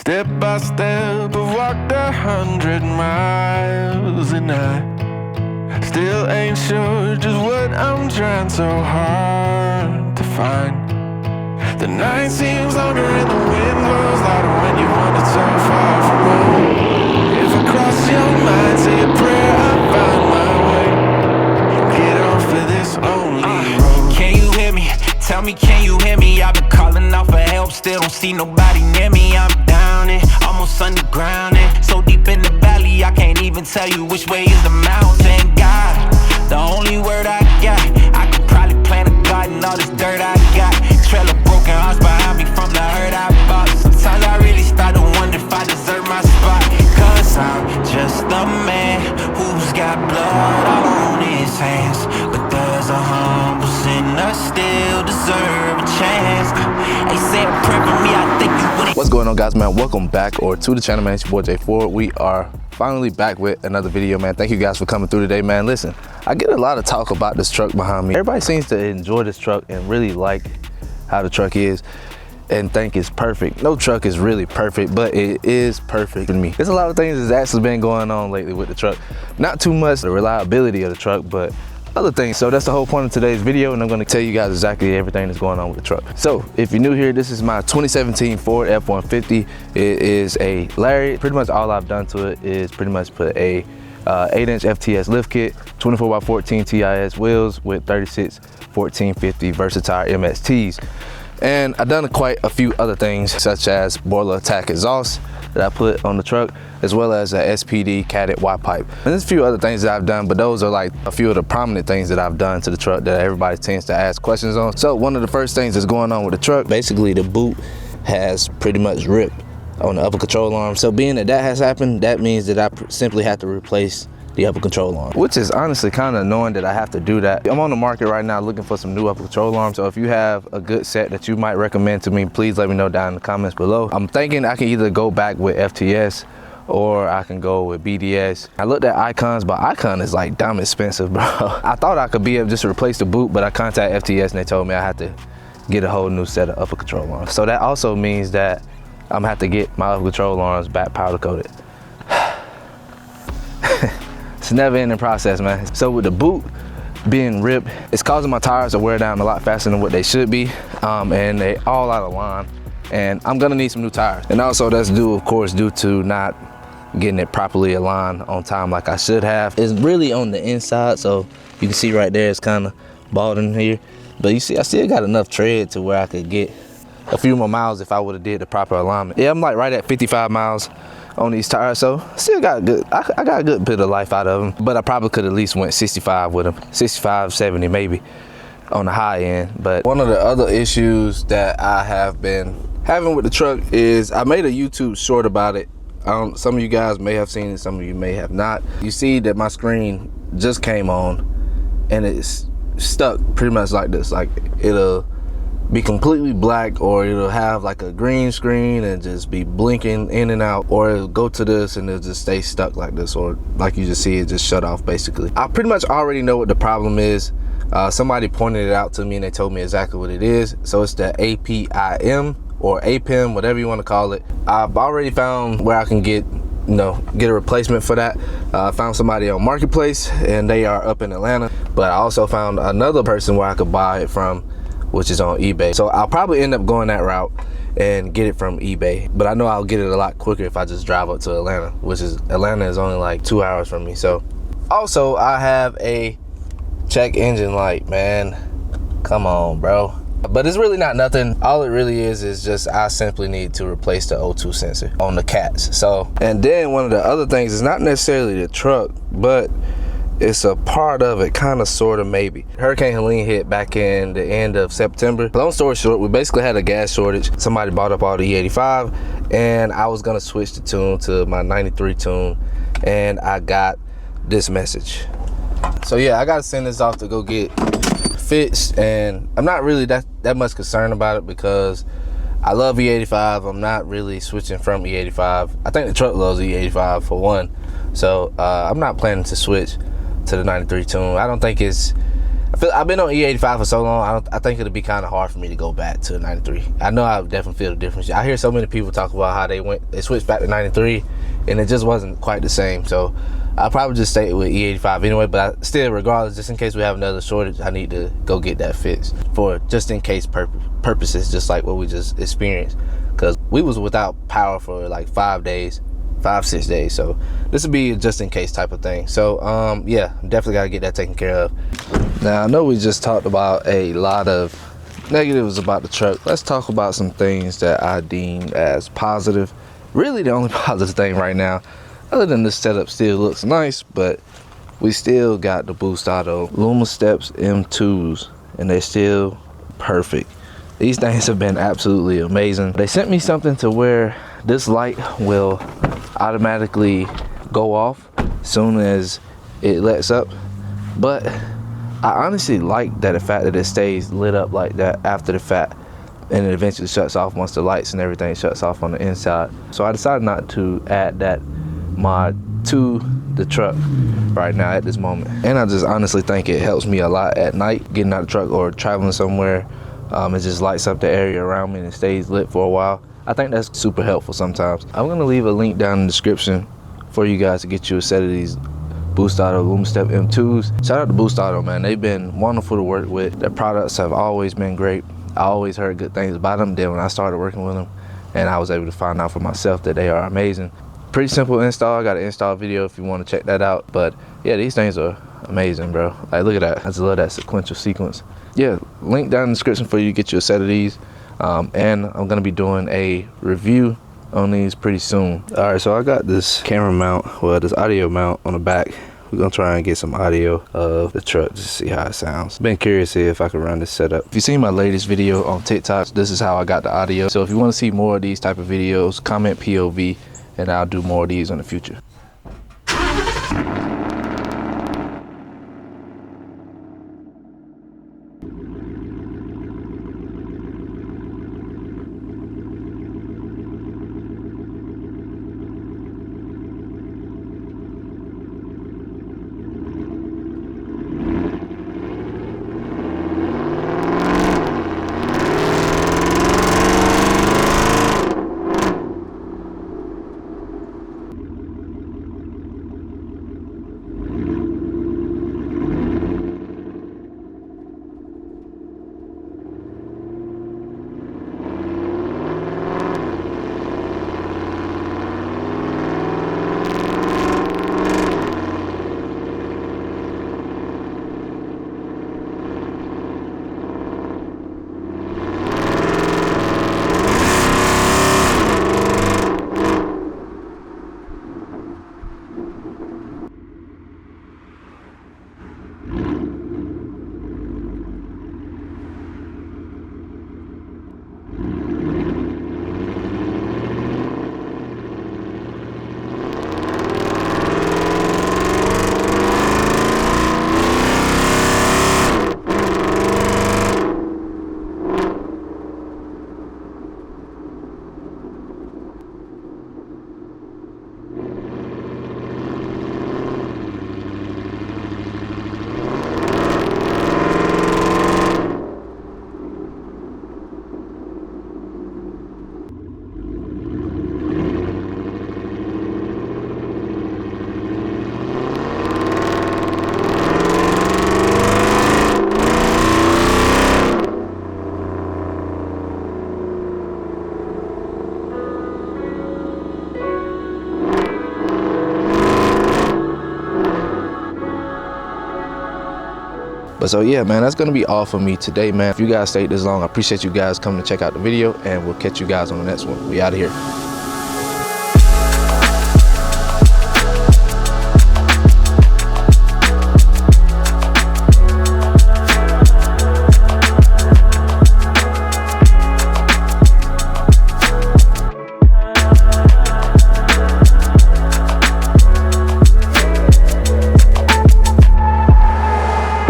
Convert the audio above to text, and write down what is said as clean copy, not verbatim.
Step by step, I've walked 100 miles, and I still ain't sure just what I'm trying so hard to find. The night seems longer and the wind blows louder when you wander so far from home. If I cross your mind, say a prayer, I find my way. Get off of this lonely road. Can you hear me? Tell me, can you hear me? I've been calling out for help, still don't see nobody near me. I'm down and almost underground and so deep in the valley, I can't even tell you which way is the mountain. God, the only word I got, I could probably plant a garden, all this dirt I got. Trail of broken hearts behind me from the hurt I bought. Sometimes I really start to wonder if I deserve my spot. Cause I'm just a man who's got blood all on his hands, but there's a humble sinner still deserve a chance. They say a prayer for me, I think you wouldn't. What's going on, guys, man? Welcome back or to the channel, man. It's your boy JFord. We are finally back with another video, man. Thank you guys for coming through today, man. Listen, I get a lot of talk about this truck behind me. Everybody seems to enjoy this truck and really like how the truck is and think it's perfect. No truck is really perfect, but it is perfect for me. There's a lot of things that's actually been going on lately with the truck. Not too much the reliability of the truck, but other things. So that's the whole point of today's video, and I'm going to tell you guys exactly everything that's going on with the truck. So if you're new here, this is my 2017 Ford F-150. It is a Lariat. Pretty much all I've done to it is pretty much put a 8-inch FTS lift kit, 24x14 TIS wheels with 36 1450 Versatile MXTs. And I've done quite a few other things, such as boiler attack exhaust that I put on the truck, as well as a SPD catted Y pipe. And there's a few other things that I've done, but those are like a few of the prominent things that I've done to the truck that everybody tends to ask questions on. So one of the first things that's going on with the truck, basically the boot has pretty much ripped on the upper control arm. So being that has happened, that means that I simply have to replace the upper control arm, which is honestly kind of annoying that I have to do that. I'm on the market right now looking for some new upper control arms. So if you have a good set that you might recommend to me, please let me know down in the comments below. I'm thinking I can either go back with FTS or I can go with BDS. I looked at Icons, but Icon is like damn expensive, bro. I thought I could be able just to replace the boot, but I contacted FTS and they told me I had to get a whole new set of upper control arms. So that also means that I'm gonna have to get my upper control arms back powder coated. It's a never ending process, man. So with the boot being ripped, it's causing my tires to wear down a lot faster than what they should be. And they all out of line. And I'm gonna need some new tires. And also that's due, of course, due to not getting it properly aligned on time like I should have. It's really on the inside, so you can see right there, it's kind of balding here. But you see, I still got enough tread to where I could get a few more miles if I would have did the proper alignment. Yeah, I'm like right at 55 miles on these tires, so still got good. I got a good bit of life out of them, but I probably could at least went 65 with them, 65, 70 maybe on the high end. But one of the other issues that I have been having with the truck is I made a YouTube short about it. Some of you guys may have seen it, some of you may have not. You see that my screen just came on and it's stuck pretty much like this. Like it'll be completely black, or it'll have like a green screen and just be blinking in and out, or it'll go to this and it'll just stay stuck like this, or like you just see it just shut off basically. I pretty much already know what the problem is. Somebody pointed it out to me and they told me exactly what it is. So it's the APIM or APIM, whatever you want to call it. I've already found where I can get a replacement for that. I found somebody on Marketplace and they are up in Atlanta, but I also found another person where I could buy it from, which is on eBay. So I'll probably end up going that route and get it from eBay. But I know I'll get it a lot quicker if I just drive up to Atlanta, which is, Atlanta is only like 2 hours from me. So also I have a check engine light, man. Come on, bro. But it's really not nothing. All it really is just I simply need to replace the O2 sensor on the cats. So, and then one of the other things is not necessarily the truck, but it's a part of it, kind of, sort of, maybe. Hurricane Helene hit back in the end of September. Long story short, we basically had a gas shortage. Somebody bought up all the E85 and I was gonna switch the tune to my 93 tune, and I got this message. So yeah, I gotta send this off to go get fixed, and I'm not really that much concerned about it because I love E85. I'm not really switching from E85. I think the truck loves E85 for one. So I'm not planning to switch to the 93 tune. I don't think it's I've been on E85 for so long. I think it'll be kind of hard for me to go back to 93. I know I definitely feel the difference. I hear so many people talk about how they switched back to 93, and it just wasn't quite the same. So I'll probably just stay with E85 anyway. But still, regardless, just in case we have another shortage, I need to go get that fixed for just in case purposes, just like what we just experienced. Because we was without power for like 5 days. 5-6 days, so this would be a just in case type of thing. So yeah, definitely gotta get that taken care of. Now I know we just talked about a lot of negatives about the truck. Let's talk about some things that I deem as positive. Really the only positive thing right now, other than this setup still looks nice, but we still got the Boost Auto Luma Steps M2s, and they're still perfect. These things have been absolutely amazing. They sent me something to where this light will automatically go off as soon as it lets up, but I honestly like that the fact that it stays lit up like that after the fact, and it eventually shuts off once the lights and everything shuts off on the inside. So I decided not to add that mod to the truck right now at this moment, and I just honestly think it helps me a lot at night getting out of the truck or traveling somewhere. It just lights up the area around me and it stays lit for a while. I think that's super helpful sometimes. I'm gonna leave a link down in the description for you guys to get you a set of these Boost Auto Luma Step M2s. Shout out to Boost Auto, man. They've been wonderful to work with. Their products have always been great. I always heard good things about them. Then when I started working with them, and I was able to find out for myself that they are amazing. Pretty simple install. I got an install video if you want to check that out. But yeah, these things are amazing, bro. Like, look at that. I just love that sequential sequence. Yeah, link down in the description for you to get you a set of these. And I'm gonna be doing a review on these pretty soon. All right, so I got this camera mount, well, this audio mount on the back. We're gonna try and get some audio of the truck just to see how it sounds. Been curious to see if I can run this setup. If you've seen my latest video on TikTok, this is how I got the audio. So if you want to see more of these type of videos, comment POV, and I'll do more of these in the future. But so yeah, man, that's gonna be all for me today, man. If you guys stayed this long, I appreciate you guys coming to check out the video, and we'll catch you guys on the next one. We out of here.